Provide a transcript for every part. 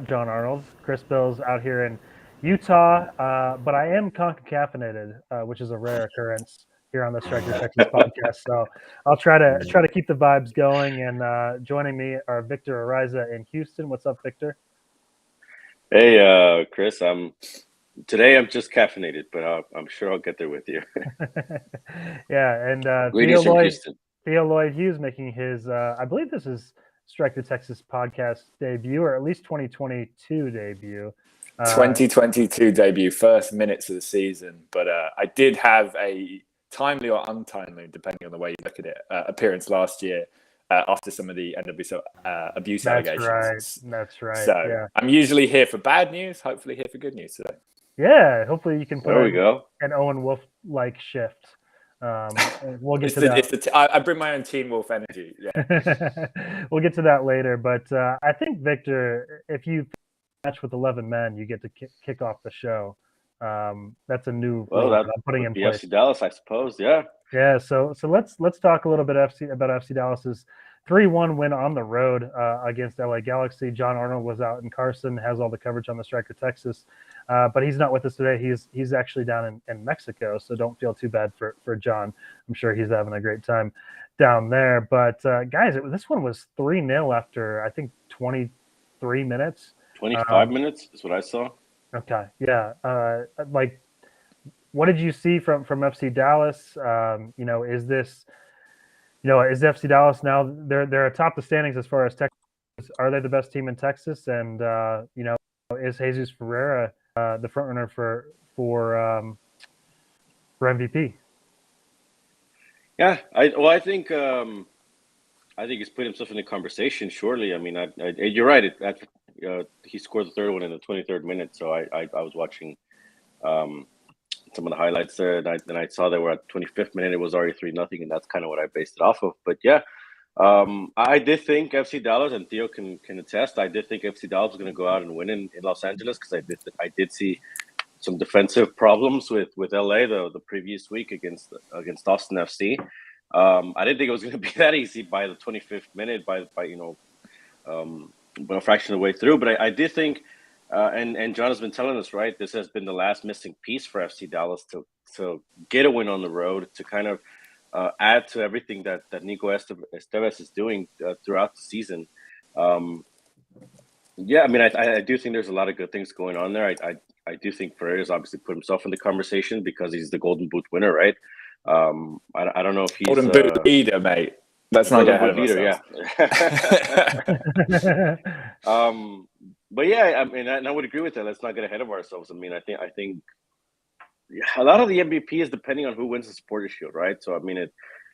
Jon Arnold. Chris Bils out here in Utah, but I am concaffeinated, which is a rare occurrence here on the Striker Texas podcast. So I'll try to keep the vibes going. And joining me are Victor Araiza in Houston. What's up, Victor? Hey, Chris. I'm just caffeinated, but I'm sure I'll get there with you. Yeah, and Greetings from Houston. Theo Lloyd Hughes making his, I believe this is Strike the Texas podcast debut, or at least 2022 debut. 2022 debut, first minutes of the season. But I did have a timely or untimely, depending on the way you look at it, appearance last year after some of the NWSL abuse allegations. That's right. So yeah. I'm usually here for bad news, hopefully here for good news today. Yeah, hopefully you can put an Owen Wolf-like shift. We'll get to that. I bring my own Teen Wolf energy. Yeah. We'll get to that later. But I think, Victor, if you match with 11 men, you get to kick off the show. That's a new rule that I'm putting in place. FC Dallas, I suppose. Yeah. Yeah. So let's talk a little bit about FC Dallas's 3-1 win on the road against LA Galaxy. Jon Arnold was out in Carson, has all the coverage on the Striker Texas, but he's not with us today. He's actually down in Mexico, so don't feel too bad for Jon. I'm sure he's having a great time down there. But guys, this one was 3-0 after I think 23 minutes. 25 minutes is what I saw. Okay, yeah. What did you see from FC Dallas? Is this? Is FC Dallas now? They're atop the standings as far as Texas. Are they the best team in Texas? And is Jesus Ferreira the front runner for MVP? Yeah, I think he's put himself in the conversation. Surely, I mean, you're right. He scored the third one in the 23rd minute. So I was watching some of the highlights there, and I saw they were at 25th minute. It was already 3-0, and that's kind of what I based it off of. But yeah, I did think FC Dallas, and Theo can attest, I did think FC Dallas was going to go out and win in Los Angeles, because I did see some defensive problems with LA the previous week against Austin FC. I didn't think it was going to be that easy by the 25th minute, by a fraction of the way through. But I did think. And Jon has been telling us, right, this has been the last missing piece for FC Dallas to get a win on the road, to kind of add to everything that Nico Estevez is doing throughout the season. Yeah, I mean, I do think there's a lot of good things going on there. I do think Ferreira's obviously put himself in the conversation because he's the Golden Boot winner, right? I don't know if he's Golden Boot leader, mate. Let's not get ahead of ourselves. Yeah. But yeah, I mean, I would agree with that. Let's not get ahead of ourselves. I mean, I think a lot of the MVP is depending on who wins the Supporters Shield, right? So I mean,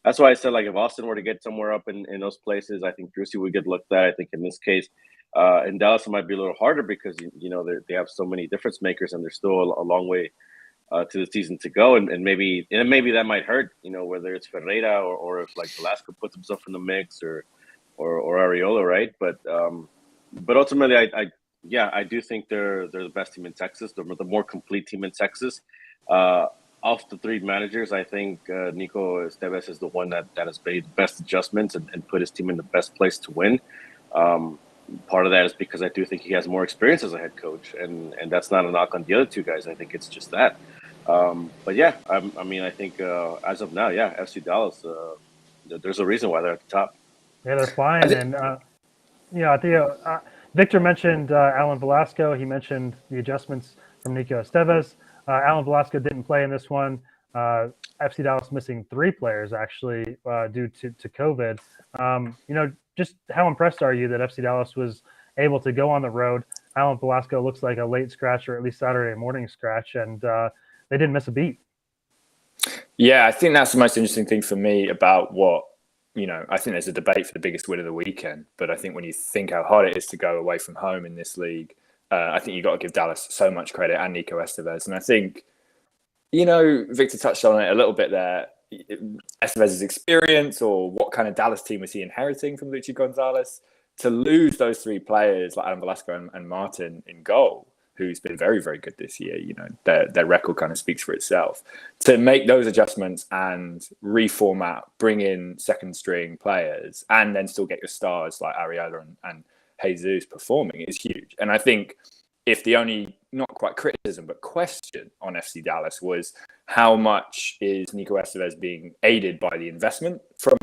that's why I said, like, if Austin were to get somewhere up in those places, I think Drusy would get looked at. I think in this case, in Dallas, it might be a little harder because they have so many difference makers, and there's still a long way to the season to go, and maybe that might hurt. Whether it's Ferreira or if like Velasco puts himself in the mix or Areola, right? But ultimately, I do think they're the best team in Texas. They're the more complete team in Texas. Off the three managers, I think Nico Estevez is the one that has made the best adjustments and put his team in the best place to win. Part of that is because I do think he has more experience as a head coach, and that's not a knock on the other two guys. I think it's just that. But yeah, I mean, I think as of now, yeah, FC Dallas, there's a reason why they're at the top. Yeah, they're flying, and Theo. Victor mentioned Alan Velasco. He mentioned the adjustments from Nico Estevez. Alan Velasco didn't play in this one. FC Dallas missing 3 players, actually, due to COVID. Just how impressed are you that FC Dallas was able to go on the road? Alan Velasco looks like a late scratch, or at least Saturday morning scratch, and they didn't miss a beat. Yeah, I think that's the most interesting thing for me about what, I think there's a debate for the biggest win of the weekend, but I think when you think how hard it is to go away from home in this league, I think you've got to give Dallas so much credit, and Nico Estevez. And I think, Victor touched on it a little bit there, Estevez's experience, or what kind of Dallas team was he inheriting from Luchi Gonzalez, to lose those 3 players like Alan Velasco and Martin in goal, who's been very, very good this year. Their record kind of speaks for itself. To make those adjustments and reformat, bring in second string players, and then still get your stars like Ariella and Jesus performing is huge. And I think if the only, not quite criticism, but question on FC Dallas was how much is Nico Estevez being aided by the investment from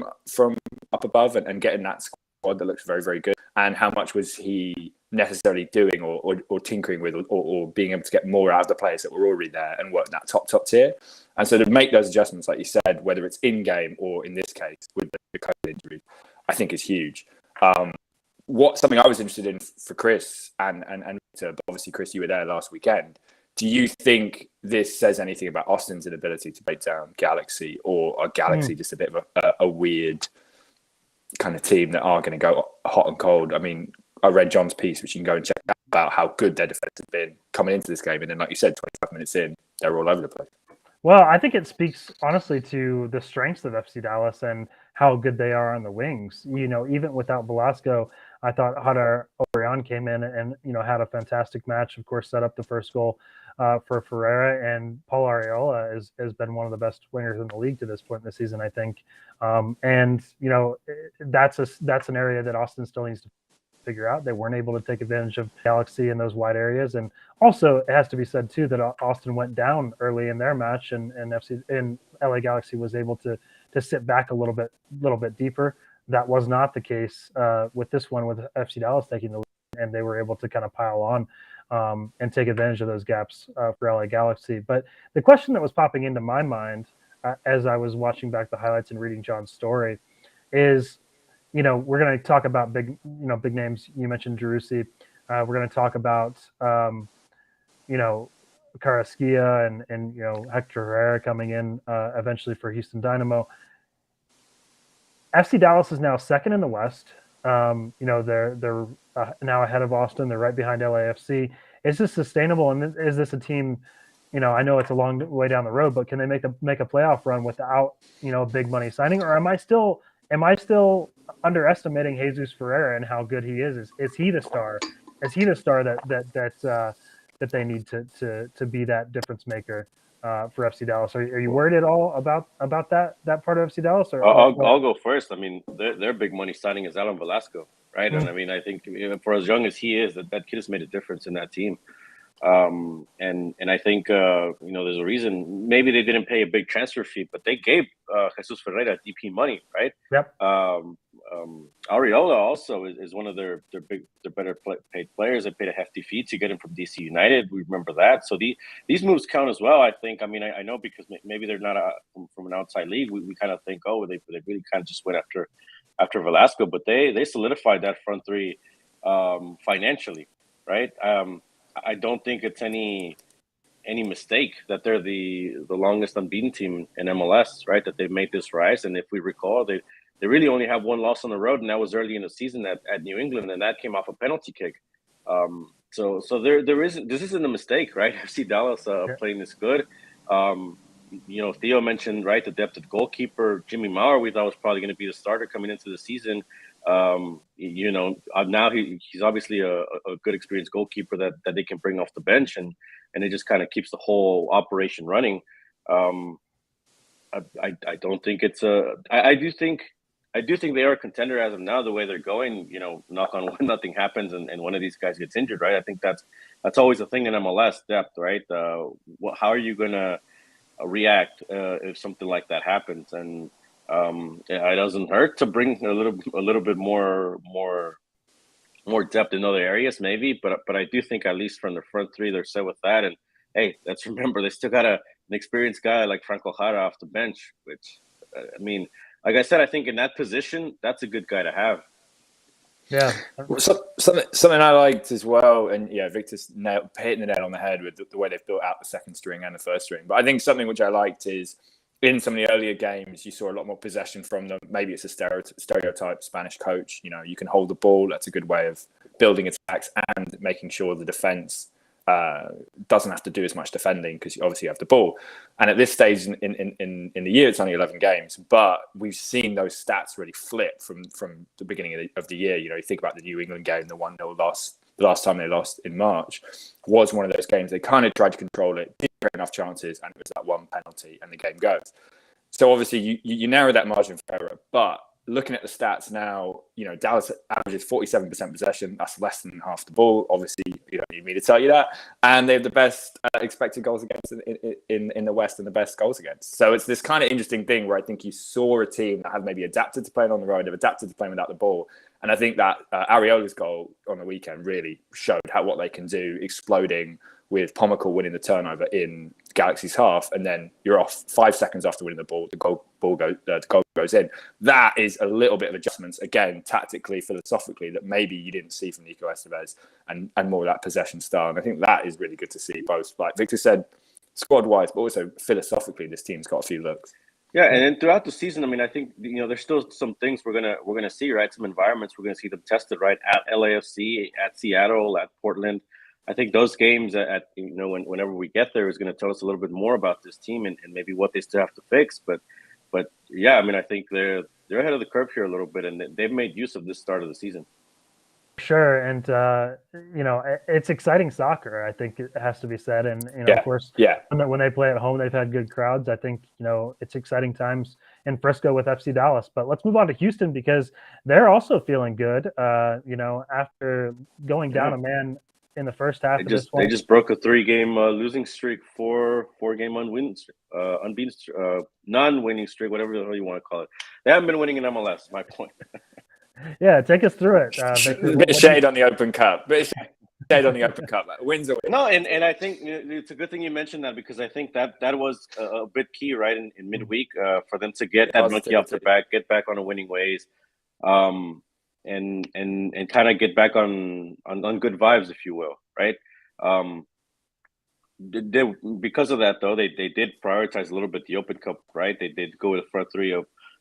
up above and getting that squad that looks very, very good, and how much was he necessarily doing or tinkering with or being able to get more out of the players that were already there and work that top tier. And so to make those adjustments, like you said, whether it's in game or in this case with the COVID injury, I think is huge. Something I was interested in for Chris and Victor, but obviously Chris, you were there last weekend. Do you think this says anything about Austin's inability to break down Galaxy, or are Galaxy just a bit of a weird kind of team that are going to go hot and cold? I mean, I read Jon's piece, which you can go and check out, about how good their defense has been coming into this game. And then, like you said, 25 minutes in, they're all over the place. Well, I think it speaks honestly to the strengths of FC Dallas and how good they are on the wings. Even without Velasco, I thought Hadar Orion came in and had a fantastic match. Of course, set up the first goal for Ferreira, and Paul Arriola has been one of the best wingers in the league to this point in the season, I think. That's an area that Austin still needs to figure out. They weren't able to take advantage of Galaxy in those wide areas, and also it has to be said too that Austin went down early in their match, and LA Galaxy was able to sit back a little bit deeper. That was not the case with this one, with FC Dallas taking the lead, and they were able to kind of pile on and take advantage of those gaps for LA Galaxy. But the question that was popping into my mind as I was watching back the highlights and reading Jon's story is, we're going to talk about big names. You mentioned Jerussi. We're going to talk about, Carrasquilla and Hector Herrera coming in eventually for Houston Dynamo. FC Dallas is now second in the West. They're now ahead of Austin. They're right behind LAFC. Is this sustainable? And is this a team? I know it's a long way down the road, but can they make a playoff run without a big money signing? Or am I still underestimating Jesus Ferreira and how good he is? Is he the star? Is he the star that they need to be that difference maker for FC Dallas? Are you worried at all about that part of FC Dallas? Or I'll go first. I mean, their big money signing is Alan Velasco, right? Mm-hmm. And I mean, I think for as young as he is, that kid has made a difference in that team. And I think there's a reason. Maybe they didn't pay a big transfer fee, but they gave Jesus Ferreira DP money, right? Yep. Arriola also is one of their better paid players. They paid a hefty fee to get him from DC United. We remember that. So these moves count as well, I think. I mean, I know because maybe they're not from an outside league. We kind of think, they really kind of just went after Velasco, but they solidified that front three financially, right? I don't think it's any mistake that they're the longest unbeaten team in MLS, right? That they've made this rise. And if we recall, they really only have one loss on the road, and that was early in the season at New England, and that came off a penalty kick. So this isn't a mistake, right? FC Dallas playing this good. Theo mentioned, right, the depth at goalkeeper. Jimmy Maurer, we thought was probably going to be the starter coming into the season. Now he's obviously a good experienced goalkeeper that they can bring off the bench, and it just kind of keeps the whole operation running. I don't think it's I do think they are a contender as of now, the way they're going. Knock on wood, nothing happens and one of these guys gets injured, right? I think that's always a thing in MLS, depth, right? How are you going to react if something like that happens? And it doesn't hurt to bring a little bit more depth in other areas, maybe. But I do think at least from the front three, they're set with that. And hey, let's remember they still got an experienced guy like Franco Jara off the bench, which I mean, like I said, I think in that position, that's a good guy to have. Yeah. Something I liked as well, and Victor's hitting the nail on the head with the way they've built out the second string and the first string. But I think something which I liked is in some of the earlier games, you saw a lot more possession from them. Maybe it's a stereotype Spanish coach. You can hold the ball. That's a good way of building attacks and making sure the defense doesn't have to do as much defending because you obviously have the ball. And at this stage in the year, it's only 11 games, but we've seen those stats really flip from the beginning of the year. You think about the New England game, the 1-0 loss, the last time they lost in March, was one of those games. They kind of tried to control it, didn't get enough chances, and it was that one penalty, and the game goes. So obviously you narrow that margin for error, but looking at the stats now, Dallas averages 47% possession. That's less than half the ball. Obviously, you don't need me to tell you that. And they have the best expected goals against in the West and the best goals against. So it's this kind of interesting thing where I think you saw a team that had maybe adapted to playing on the road, have adapted to playing without the ball. And I think that Ariola's goal on the weekend really showed what they can do, exploding with Pomacal winning the turnover in Galaxy's half, and then you're off 5 seconds after winning the ball. The goal goes in. That is a little bit of adjustments, again, tactically, philosophically, that maybe you didn't see from Nico Estevez, and more of that possession style. And I think that is really good to see, both, like Victor said, squad-wise, but also philosophically, this team's got a few looks. Yeah, and then throughout the season, I mean, I think there's still some things we're gonna see, right? Some environments we're gonna see them tested, right? At LAFC, at Seattle, at Portland. I think those games whenever we get there is going to tell us a little bit more about this team and maybe what they still have to fix. But yeah, I mean, I think they're ahead of the curve here a little bit, and they've made use of this start of the season. Sure, and it's exciting soccer. I think it has to be said, and of course, when they play at home, they've had good crowds. I think it's exciting times in Frisco with FC Dallas. But let's move on to Houston, because they're also feeling good. After going down a man in the first half, they just broke a 3-game losing streak, 4-game non-winning streak, whatever the hell you want to call it. They haven't been winning in MLS. My point. Yeah, take us through it. Victor, bit of shade on the Open Cup. Shade on the Open Cup. Wins a win. No, and I think it's a good thing you mentioned that, because I think that was a bit key, right, in midweek for them to get that monkey off their back, get back on the winning ways, and kind of get back on good vibes, if you will, right? Because of that, though, they did prioritize a little bit the Open Cup, right? They did go with a front three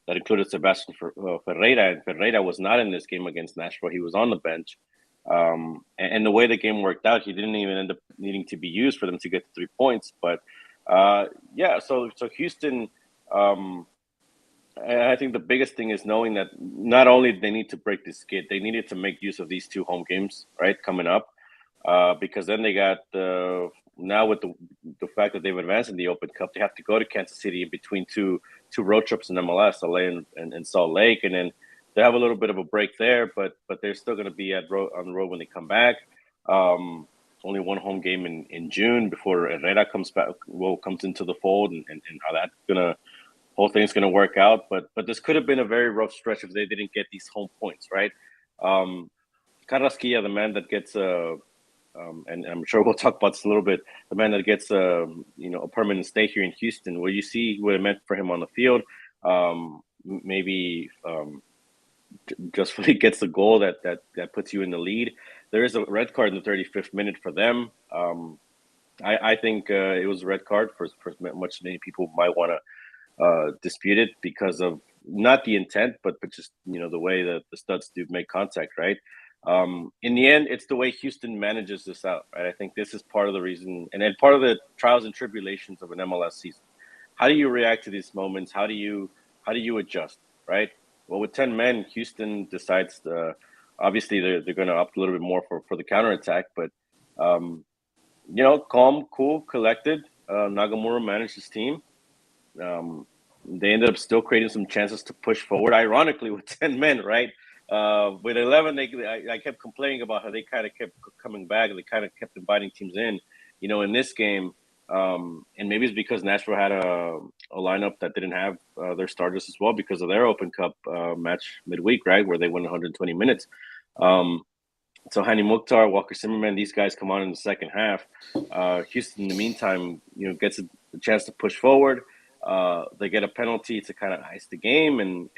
that included Sebastian Ferreira, and Ferreira was not in this game against Nashville. He was on the bench. And the way the game worked out, he didn't even end up needing to be used for them to get the 3 points. But so Houston, I think the biggest thing is knowing that not only did they need to break this skid, they needed to make use of these 2 home games, right, coming up, because then they got now with the fact that they've advanced in the Open Cup, they have to go to Kansas City in between two road trips in MLS, LA and Salt Lake, and then they have a little bit of a break there, but they're still going to be on the road when they come back. Only 1 home game in June before Herrera comes into the fold, and how that whole thing's gonna work out. But this could have been a very rough stretch if they didn't get these home points, right? Carrasquilla, the man that gets and I'm sure we'll talk about this a little bit, the man that gets a permanent stay here in Houston. Well, you see what it meant for him on the field. Maybe just when he gets the goal that puts you in the lead. There is a red card in the 35th minute for them. I think it was a red card for much many people might want to dispute it because of not the intent, but just the way that the studs do make contact, right? In the end, it's the way Houston manages this out, right? I think this is part of the reason, and part of the trials and tribulations of an MLS season. How do you react to these moments? How do you adjust, right? Well, with 10 men, Houston decides obviously they're going to opt a little bit more for the counterattack, but calm, cool, collected. Nagamura managed his team. They ended up still creating some chances to push forward, ironically, with 10 men, right? With 11, I kept complaining about how they kind of kept coming back. They kind of kept inviting teams in. In this game, and maybe it's because Nashville had a lineup that didn't have their starters as well because of their Open Cup match midweek, right, where they won 120 minutes. So Hani Mukhtar, Walker Zimmerman, these guys come on in the second half. Houston, in the meantime, gets a chance to push forward. They get a penalty to kind of ice the game, and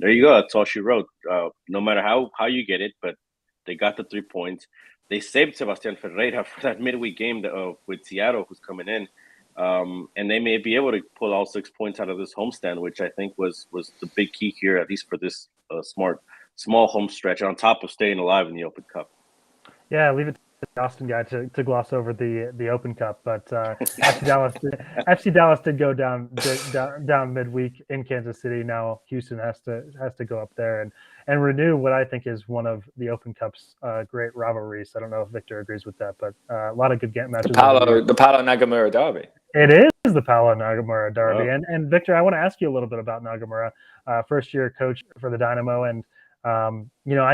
there you go. That's all she wrote. No matter how you get it, but they got the 3 points. They saved Sebastian Ferreira for that midweek game with Seattle, who's coming in, and they may be able to pull all 6 points out of this homestand, which I think was the big key here, at least for this small home stretch, on top of staying alive in the Open Cup. Yeah, leave it to the Austin guy to gloss over the Open Cup, but FC Dallas did go down midweek in Kansas City. Now Houston has to go up there and renew what I think is one of the Open Cup's great rivalries. I don't know if Victor agrees with that, but a lot of good matches. The Paulo Nagamura derby. It is the Paolo Nagamura derby. Wow. And Victor, I want to ask you a little bit about Nagamura, first-year coach for the Dynamo. And, I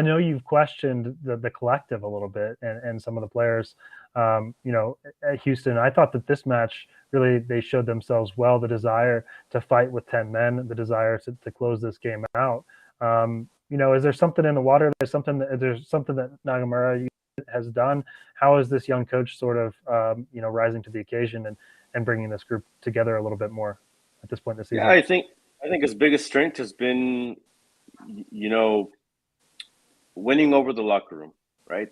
know you've questioned the collective a little bit and some of the players, at Houston. I thought that this match, really, they showed themselves well, the desire to fight with 10 men, the desire to close this game out. Is there something in the water? There's something that Nagamura has done. How is this young coach sort of, rising to the occasion and bringing this group together a little bit more at this point in the season? Yeah, I think his biggest strength has been, winning over the locker room, right?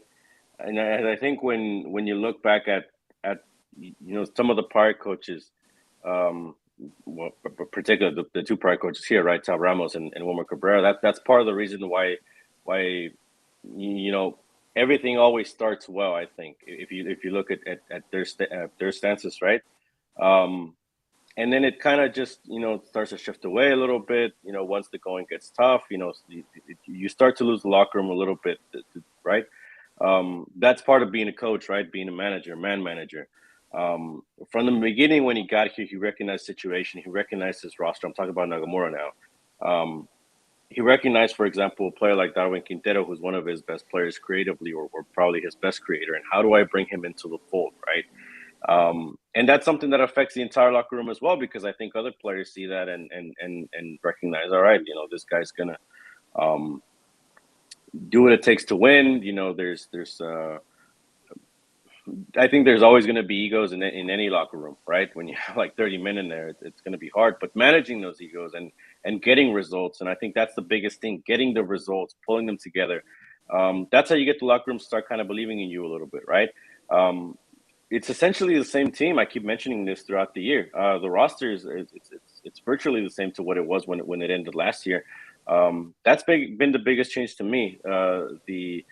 And I think when you look back at some of the prior coaches, particularly the two prior coaches here, right, Tal Ramos and Wilmer Cabrera, that's part of the reason why everything always starts well. I think if you look at their stances, right. And then it kind of just, starts to shift away a little bit, once the going gets tough, you start to lose the locker room a little bit, right? That's part of being a coach, right? Being a manager, man manager. From the beginning, when he got here, he recognized the situation. He recognized his roster. I'm talking about Nagamura now. He recognized, for example, a player like Darwin Quintero, who's one of his best players creatively, or probably his best creator. And how do I bring him into the fold, right? And that's something that affects the entire locker room as well, because I think other players see that and recognize, all right, this guy's gonna do what it takes to win. I think there's always going to be egos in any locker room, right? When you have like 30 men in there, it's going to be hard. But managing those egos and getting results, and I think that's the biggest thing: getting the results, pulling them together. That's how you get the locker room to start kind of believing in you a little bit, right? It's essentially the same team. I keep mentioning this throughout the year. The roster it's virtually the same to what it was when it ended last year. That's been the biggest change to me. The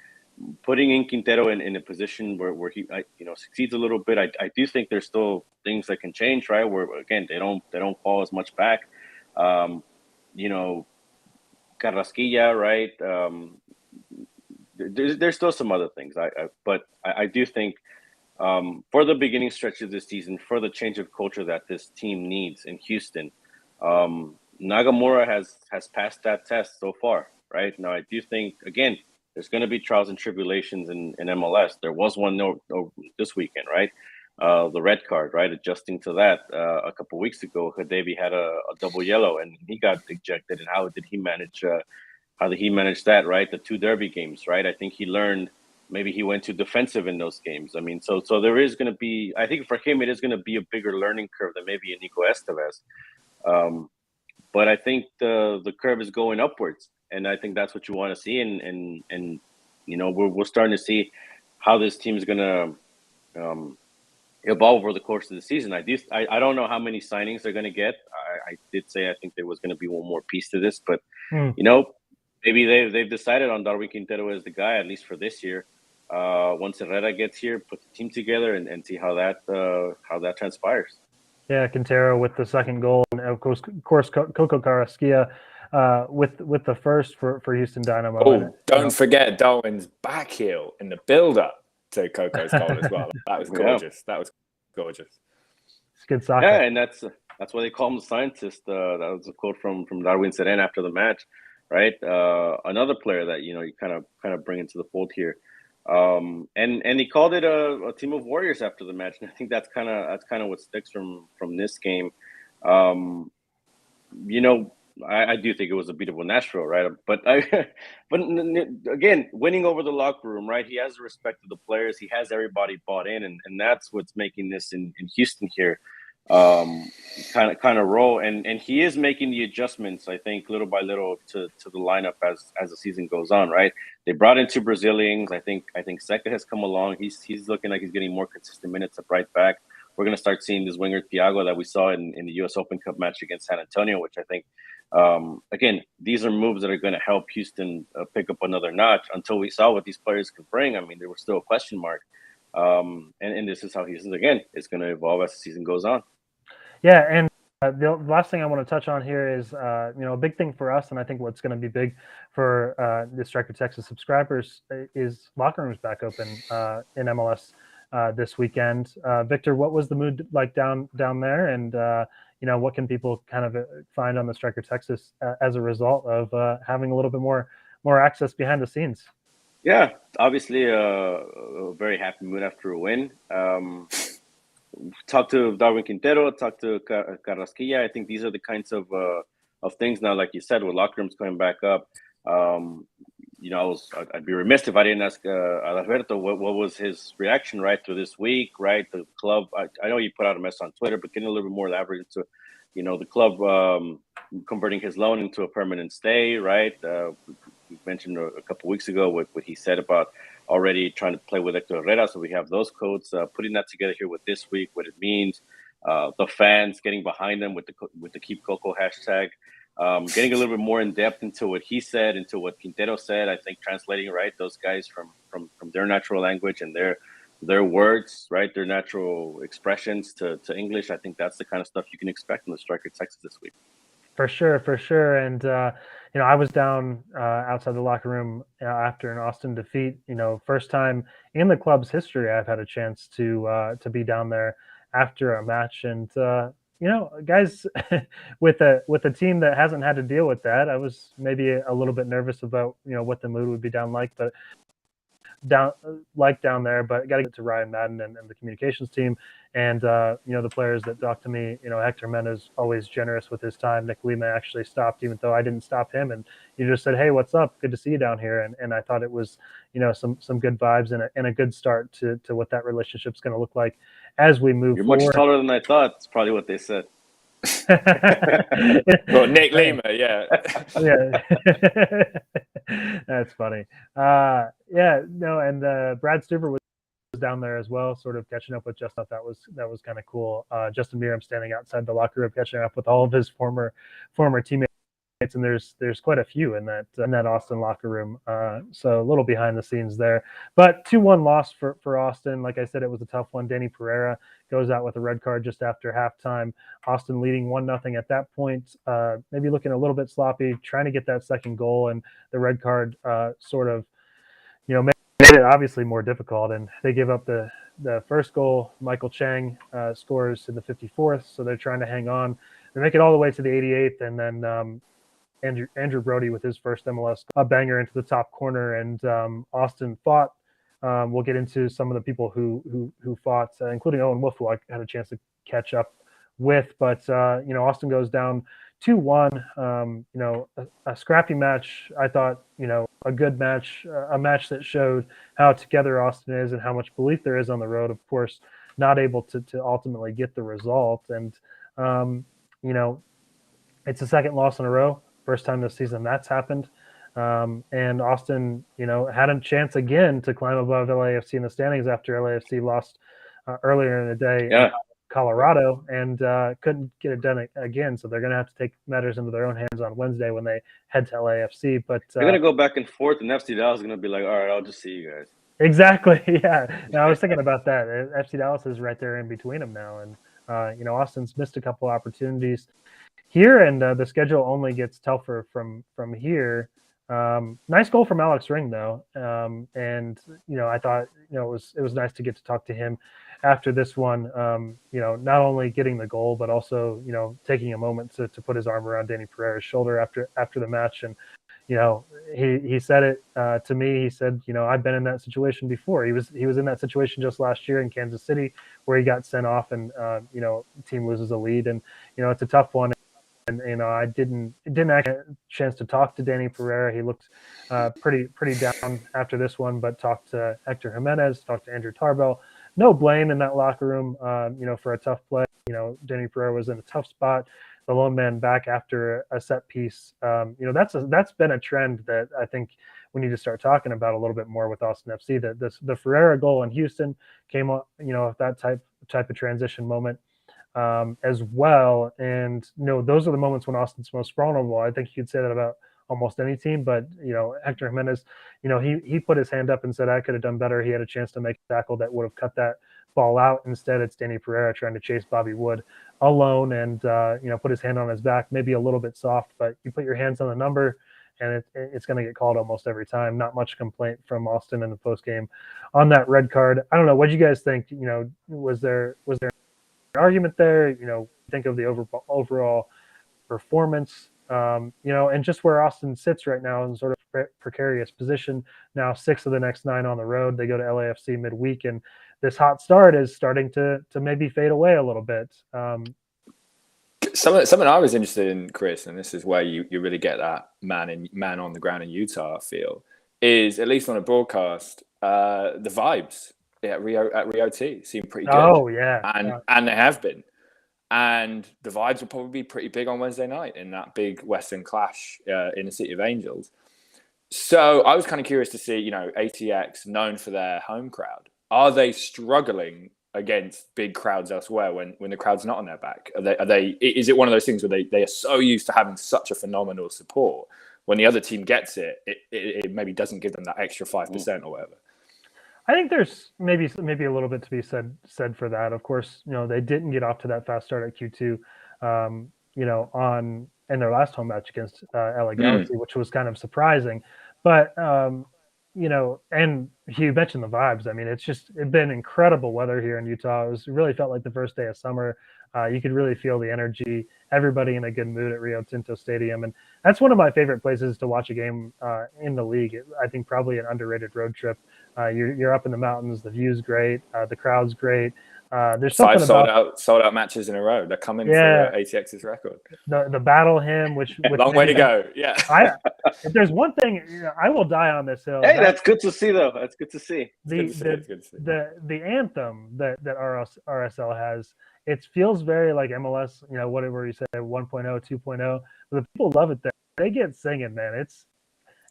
putting in Quintero in a position where he succeeds a little bit. I do think there's still things that can change, right? Where again they don't fall as much back. Carrasquilla, right? There's still some other things. But I do think for the beginning stretch of this season, for the change of culture that this team needs in Houston, Nagamura has passed that test so far, right? Now I do think again, there's going to be trials and tribulations in MLS. There was one this weekend, right? The red card, right? Adjusting to that a couple of weeks ago, Hdebi had a double yellow and he got ejected. And how did he manage? How did he manage that? Right, the two derby games, right? I think he learned. Maybe he went too defensive in those games. I mean, so there is going to be. I think for him, it is going to be a bigger learning curve than maybe a Nico Estevez. But I think the curve is going upwards. And I think that's what you want to see, and we're starting to see how this team is going to evolve over the course of the season. I don't know how many signings they're going to get. I did say I think there was going to be one more piece to this, but maybe they've decided on Darwin Quintero as the guy, at least for this year. Once Herrera gets here, put the team together and see how that transpires. Yeah, Quintero with the second goal, and of course Coco Carrasquilla with the first for Houston Dynamo. Oh, don't forget Darwin's back heel in the build-up to Coco's goal as well. That was gorgeous. Yeah. That was gorgeous. It's good soccer. Yeah, and that's why they call him the scientist. That was a quote from Darwin Seren after the match, right? Another player that you kind of bring into the fold here, and he called it a team of warriors after the match, and I think that's kind of what sticks from this game. I do think it was a beautiful Nashville, right? But again, winning over the locker room, right? He has the respect of the players. He has everybody bought in, and that's what's making this in Houston here kind of roll. And he is making the adjustments, I think, little by little to the lineup as the season goes on, right? They brought in two Brazilians. I think Seca has come along. He's looking like he's getting more consistent minutes at right back. We're going to start seeing this winger Thiago that we saw in the U.S. Open Cup match against San Antonio, which I think, again, these are moves that are going to help Houston pick up another notch. Until we saw what these players could bring, I mean, there was still a question mark. And this is how Houston, again, is going to evolve as the season goes on. Yeah, and the last thing I want to touch on here is, a big thing for us, and I think what's going to be big for the Striker Texas subscribers is locker rooms back open in MLS this weekend. Victor, what was the mood like down there, and what can people kind of find on the Striker Texas as a result of having a little bit more access behind the scenes? Yeah, obviously a very happy mood after a win. Talk to Darwin Quintero, talk to Carrasquilla. I think these are the kinds of things now, like you said, with locker rooms coming back up. I'd be remiss if I didn't ask Alberto what was his reaction right to this week, right? The club. I know you put out a mess on Twitter, but getting a little bit more elaborate into, the club converting his loan into a permanent stay, right? We mentioned a couple of weeks ago what he said about already trying to play with Hector Herrera. So we have those codes, putting that together here with this week, what it means, the fans getting behind them with the Keep Coco hashtag, getting a little bit more in depth into what he said, into what Quintero said. I think translating, right, those guys from their natural language and their words, right, their natural expressions to English. I think that's the kind of stuff you can expect from the Striker Texas this week. For sure. And, I was down outside the locker room after an Austin defeat. First time in the club's history I've had a chance to be down there after a match. And, guys, with a team that hasn't had to deal with that, I was maybe a little bit nervous about, what the mood would be down down there, but got to get to Ryan Madden and the communications team, and the players that talk to me. Hector Menez always generous with his time. Nick Lima actually stopped, even though I didn't stop him, and he just said, "Hey, what's up? Good to see you down here." And I thought it was some good vibes and a good start to what that relationship's going to look like as we move forward. You're much taller than I thought. It's probably what they said. Well, Nick Lima, yeah. That's funny. And Brad Stuber was down there as well, sort of catching up with Justin. That was kind of cool. Justin Meram standing outside the locker room, catching up with all of his former teammates, and there's quite a few in that Austin locker room. So a little behind the scenes there, but 2-1 loss for Austin. Like I said, it was a tough one. Danny Pereira goes out with a red card just after halftime. Austin leading 1-0 at that point, maybe looking a little bit sloppy, trying to get that second goal, and the red card sort of made it obviously more difficult, and they give up the first goal. Michael Chang scores in the 54th, so they're trying to hang on. They make it all the way to the 88th, and then Andrew Brody with his first MLS a banger into the top corner, and Austin fought. We'll get into some of the people who fought, including Owen Wolf, who I had a chance to catch up with. But Austin goes down 2-1. A scrappy match. I thought a good match, a match that showed how together Austin is and how much belief there is on the road. Of course, not able to ultimately get the result, and it's the second loss in a row. First time this season that's happened. And Austin, had a chance again to climb above LAFC in the standings after LAFC lost earlier in the day in Colorado, and couldn't get it done again. So they're going to have to take matters into their own hands on Wednesday when they head to LAFC. But they're going to go back and forth, and FC Dallas is going to be like, all right, I'll just see you guys. Exactly. Yeah. No, I was thinking about that. FC Dallas is right there in between them now. And, Austin's missed a couple opportunities here, and the schedule only gets tougher from here. Nice goal from Alex Ring, though, and I thought it was nice to get to talk to him after this one. Not only getting the goal, but also taking a moment to put his arm around Danny Pereira's shoulder after the match, and he said it to me. He said, I've been in that situation before. He was in that situation just last year in Kansas City, where he got sent off, and the team loses a lead, and it's a tough one. And I didn't actually have a chance to talk to Danny Pereira. He looked pretty down after this one, but talked to Hector Jimenez, talked to Andrew Tarbell. No blame in that locker room, for a tough play. Danny Pereira was in a tough spot. The lone man back after a set piece. That's been a trend that I think we need to start talking about a little bit more with Austin FC. That the Ferreira goal in Houston came up, that type of transition moment. As well, and those are the moments when Austin's most vulnerable. I think you could say that about almost any team, but Hector Jimenez, he put his hand up and said, I could have done better. He had a chance to make a tackle that would have cut that ball out. Instead, it's Danny Pereira trying to chase Bobby Wood alone, and put his hand on his back, maybe a little bit soft, but you put your hands on the number and it's going to get called almost every time. Not much complaint from Austin in the post game on that red card. I don't know. What do you guys think? Was there an argument there? Think of the overall performance. And just where Austin sits right now in sort of precarious position. Now 6 of the next 9 on the road. They go to LAFC midweek, and this hot start is starting to maybe fade away a little bit. Something I was interested in, Chris, and this is where you really get that man on the ground in Utah feel, is at least on a broadcast, the vibes at Rio T seem pretty good. Oh yeah, and they have been. And the vibes will probably be pretty big on Wednesday night in that big Western clash in the City of Angels. So I was kind of curious to see, ATX known for their home crowd. Are they struggling against big crowds elsewhere when the crowd's not on their back? Is it one of those things where they are so used to having such a phenomenal support, when the other team gets it maybe doesn't give them that extra 5% or whatever? I think there's maybe a little bit to be said for that. Of course, they didn't get off to that fast start at Q2, in their last home match against LA Galaxy, which was kind of surprising. But and you mentioned the vibes. I mean, it's been incredible weather here in Utah. It really felt like the first day of summer. You could really feel the energy, everybody in a good mood at Rio Tinto Stadium. And that's one of my favorite places to watch a game in the league. I think probably an underrated road trip. You're up in the mountains. The view's great. The crowd's great. There's something 5 sold out matches in a row. They're coming for ATX's record. The battle hymn, which long way to go. Yeah. If there's one thing, I will die on this hill. Hey, that's good to see, though. That's good to see. The anthem that RSL has, it feels very like MLS. Whatever you say, 1.0, 2.0. But the people love it there. They get singing, man.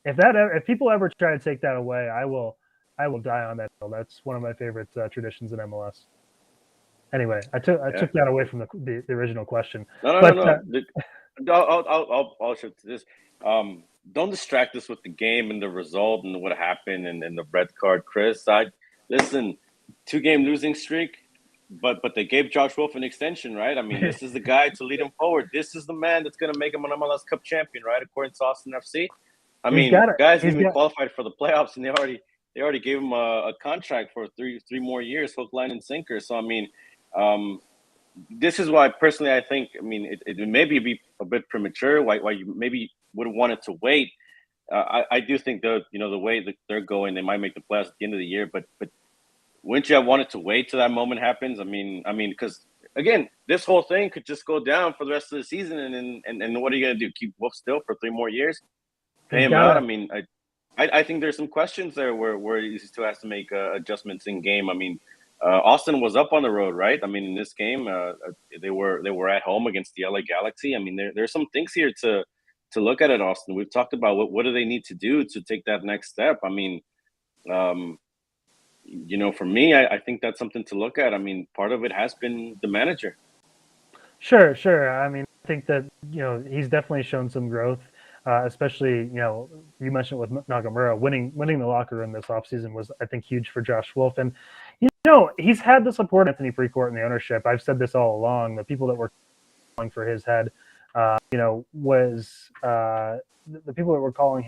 If people ever try to take that away, I will die on that hill. That's one of my favorite traditions in MLS. Anyway, I took that away from the original question. No. I'll shift to this. Don't distract us with the game and the result and what happened and the red card, Chris. Listen, 2-game losing streak, but they gave Josh Wolf an extension, right? I mean, this is the guy to lead him forward. This is the man that's going to make him an MLS Cup champion, right? According to Austin FC. I mean, guys even qualified for the playoffs, and they already gave him a contract for three more years, hook, line, and sinker. So I mean, this is why personally I think, it maybe be a bit premature. Why you maybe would have wanted to wait. I do think the way that they're going, they might make the playoffs at the end of the year. But wouldn't you have wanted to wait till that moment happens? I mean, because again, this whole thing could just go down for the rest of the season, and what are you gonna do? Keep Wolf still for 3 more years? Pay him out? I mean, I think there's some questions there where he still has to make adjustments in game. I mean, Austin was up on the road, right? I mean, in this game, they were at home against the LA Galaxy. I mean, there's some things here to look at Austin. We've talked about what do they need to do to take that next step. I mean, for me, I think that's something to look at. I mean, part of it has been the manager. Sure. I mean, I think that he's definitely shown some growth. Especially, you mentioned with Nagamura, winning the locker room this offseason was, I think, huge for Josh Wolf. And, he's had the support of Anthony Precourt and the ownership. I've said this all along. The people that were calling for his head, was the people that were calling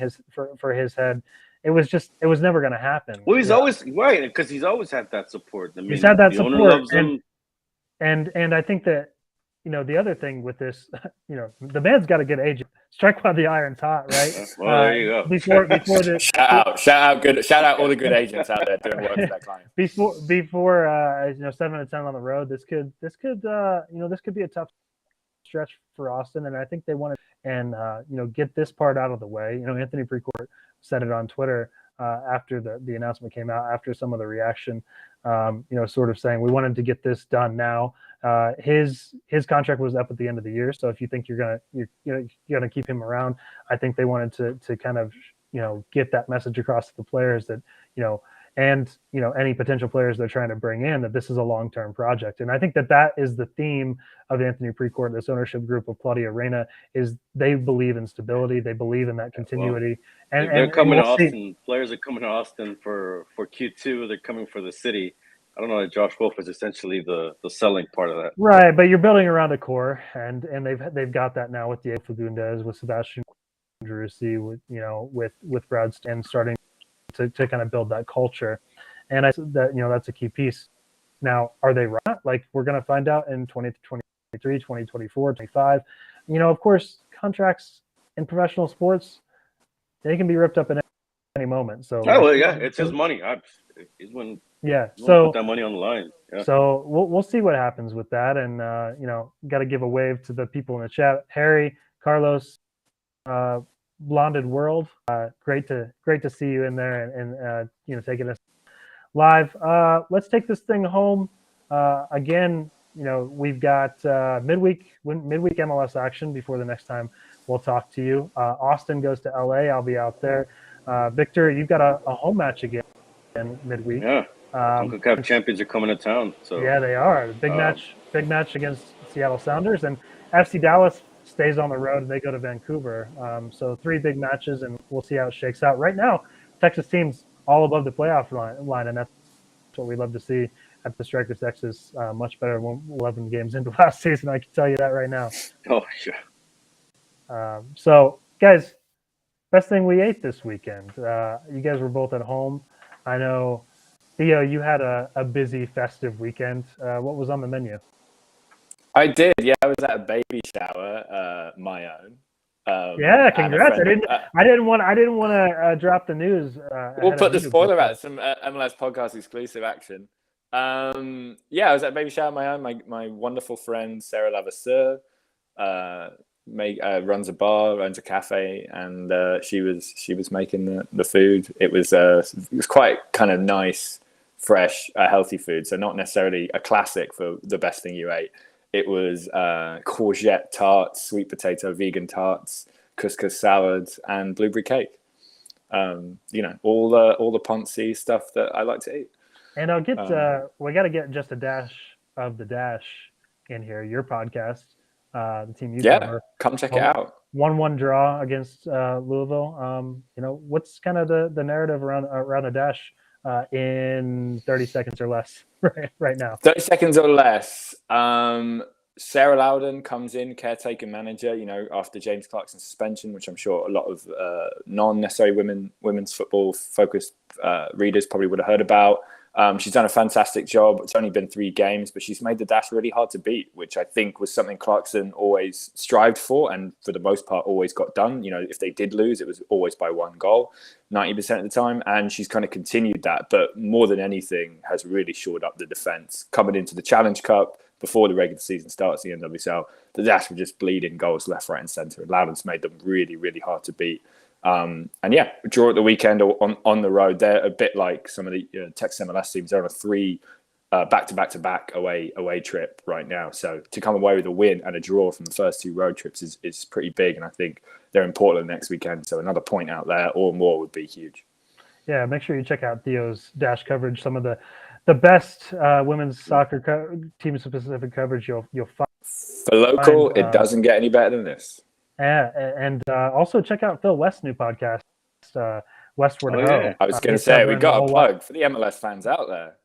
for his head. It was never going to happen. Well, he's always right, because he's always had that support. I mean, he's had that support. Owner loves him. And I think that, the other thing with this, the man's got a good agent. Strike while the iron's hot, right? Well, there you go. Before the shout out all the the agents out there doing work for that client. Before 7 to 10 on the road, this could be a tough stretch for Austin, and I think they want to get this part out of the way. Anthony Precourt said it on Twitter after the announcement came out, after some of the reaction, sort of saying we wanted to get this done now. His contract was up at the end of the year, so if you think you're gonna keep him around, I think they wanted to kind of get that message across to the players that any potential players they're trying to bring in, that this is a long-term project. And I think that is the theme of Anthony Precourt, this ownership group of Claudia Reyna, is they believe in stability, they believe in that continuity. Well, and they're coming to Austin. Players are coming to Austin for Q2. They're coming for the city. I don't know that Josh Wolf is essentially the selling part of that. Right, but you're building around a core, and they've got that now with Diego Fagundes, with Sebastian Jersey with with Brad and starting to kind of build that culture. And I said that that's a key piece. Now, are they right? Like, we're going to find out in 2023, 2024, 25. Of course, contracts in professional sports, they can be ripped up in any moment. So it's his money. He's when put that money on the line. Yeah. So we'll see what happens with that, and got to give a wave to the people in the chat. Harry, Carlos, Blonded World, great to see you in there, and taking us live. Let's take this thing home. Again, we've got midweek MLS action before the next time we'll talk to you. Austin goes to LA. I'll be out there. Victor, you've got a home match again midweek. Yeah. CONCACAF champions are coming to town. So yeah, they are. Big match against Seattle Sounders, and FC Dallas stays on the road and they go to Vancouver. So 3 big matches, and we'll see how it shakes out. Right now, Texas teams all above the playoff line, and that's what we love to see at the Strikers Texas. Much better than 11 games into last season, I can tell you that right now. Oh, sure. So, guys, best thing we ate this weekend. You guys were both at home. I know, Theo, you had a busy, festive weekend. What was on the menu? I did. Yeah, I was at a baby shower, my own. Yeah, congrats! I didn't want to drop the news. We'll put the spoiler out. Some MLS podcast exclusive action. Yeah, I was at a baby shower, my own. My wonderful friend Sarah Lavasseur runs a bar, runs a cafe, and she was making the food. It was quite kind of nice, fresh, healthy food. So not necessarily a classic for the best thing you ate. It was courgette tarts, sweet potato vegan tarts, couscous salads, and blueberry cake. All the poncy stuff that I like to eat. And I'll get we got to get just a dash of the dash in here. Your podcast, the team you cover. Come check it out. 1-1 draw against Louisville. What's kind of the narrative around the dash in 30 seconds or less right now? 30 seconds or less. Sarah Loudon comes in, caretaker manager, after James Clarkson's suspension, which I'm sure a lot of non-necessarily women's football focused readers probably would have heard about. She's done a fantastic job. It's only been 3 games, but she's made the dash really hard to beat, which I think was something Clarkson always strived for and for the most part always got done. If they did lose, it was always by 1 goal, 90% of the time. And she's kind of continued that, but more than anything has really shored up the defense. Coming into the Challenge Cup before the regular season starts, the NWSL, the dash were just bleeding goals left, right and centre. And Loudon's made them really, really hard to beat. Draw at the weekend on the road. They're a bit like some of the Texas MLS teams. They're on a 3 back-to-back away trip right now. So to come away with a win and a draw from the first 2 road trips is pretty big. And I think they're in Portland next weekend. So another point out there or more would be huge. Yeah, make sure you check out Theo's dash coverage. Some of the best women's soccer team-specific coverage you'll find. For local, it doesn't get any better than this. And also check out Phil West's new podcast, Westward Ho. Yeah. I was going to say, we got a plug for the MLS fans out there.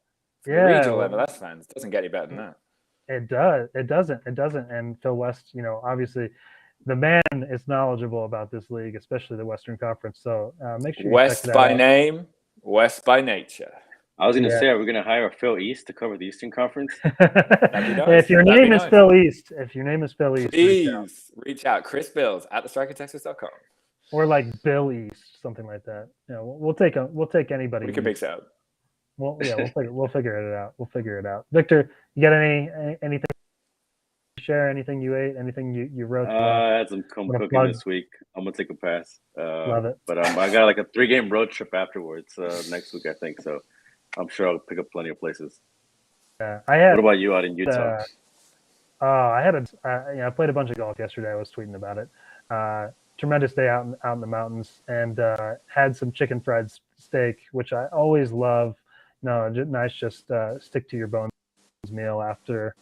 For the regional MLS fans, it doesn't get any better than that. It does. It doesn't. And Phil West, obviously the man is knowledgeable about this league, especially the Western Conference. So make sure you West check that by out. name, West by nature. I was going to say, are we going to hire Phil East to cover the Eastern Conference? If your name is Phil East, please reach out. Chris Bils at thestrikertexas.com. Or like Bill East, something like that. We'll take anybody. We can mix it up. Well, yeah, we'll figure it out. Victor, you got anything to share? Anything you ate? Anything you wrote? I had some home cooking this week. I'm gonna take a pass. Love it. But I got like a 3-game road trip afterwards next week, I think. So I'm sure I'll pick up plenty of places. What about you out in Utah? I played a bunch of golf yesterday. I was tweeting about it. Tremendous day out in the mountains, and had some chicken fried steak, which I always love. Nice, just stick to your bones meal after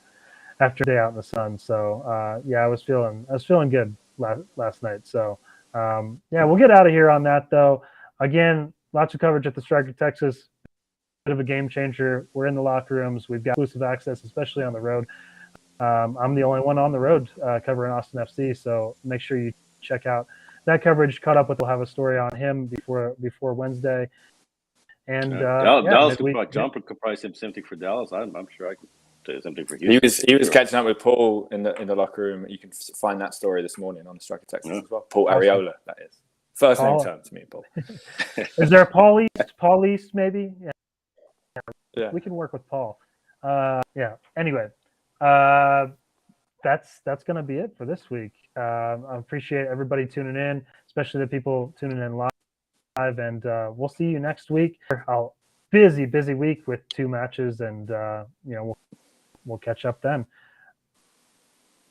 a day out in the sun. So I was feeling good last night. So we'll get out of here on that though. Again, lots of coverage at the Striker Texas. Bit of a game changer. We're in the locker rooms. We've got exclusive access, especially on the road. I'm the only one on the road covering Austin FC, so make sure you check out that coverage caught up with. We'll have a story on him before Wednesday. And Dallas John could probably say something for Dallas. I'm sure I could say something for Houston. He was catching up with Paul in the locker room. You can find that story this morning on the Striker Texas as well. Paul Areola, that is. First name term to me, Paul. Is there a Paul East maybe? Yeah. We can work with Paul. Yeah. Anyway, that's going to be it for this week. I appreciate everybody tuning in, especially the people tuning in live. And we'll see you next week. Busy week with 2 matches, and we'll catch up then.